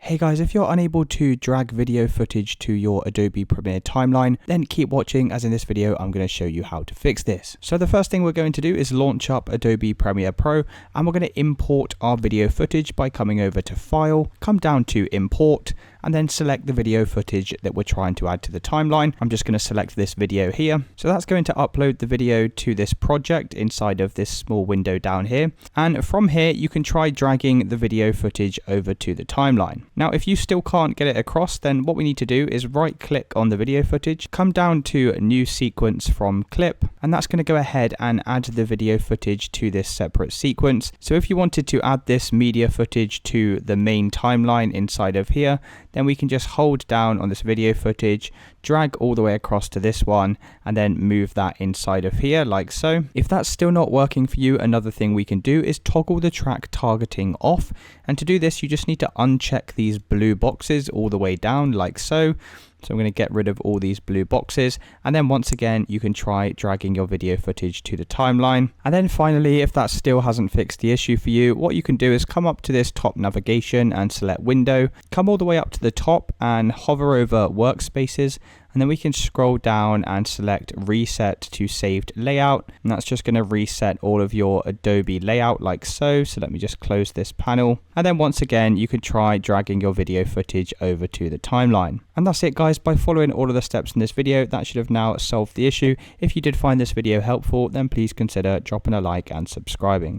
Hey guys, if you're unable to drag video footage to your Adobe Premiere timeline, then keep watching, as in this video I'm going to show you how to fix this. So the first thing we're going to do is launch up Adobe Premiere Pro, and we're going to import our video footage by coming over to File, come down to Import, and then select the video footage that we're trying to add to the timeline. I'm just going to select this video here. So that's going to upload the video to this project inside of this small window down here. And from here, you can try dragging the video footage over to the timeline. Now, if you still can't get it across, then what we need to do is right click on the video footage, come down to New Sequence from Clip, and that's going to go ahead and add the video footage to this separate sequence. So if you wanted to add this media footage to the main timeline inside of here, then we can just hold down on this video footage, drag all the way across to this one, and then move that inside of here like so. If that's still not working for you, another thing we can do is toggle the track targeting off. And to do this, you just need to uncheck these blue boxes all the way down like so. So I'm going to get rid of all these blue boxes, and then once again you can try dragging your video footage to the timeline. And then finally, if that still hasn't fixed the issue for you, what you can do is come up to this top navigation and select Window, come all the way up to the top and hover over Workspaces, and then we can scroll down and select Reset to Saved Layout, and that's just going to reset all of your Adobe layout like so. So let me just close this panel, and then once again you can try dragging your video footage over to the timeline. And that's it guys. By following all of the steps in this video, that should have now solved the issue. If you did find this video helpful, then please consider dropping a like and subscribing.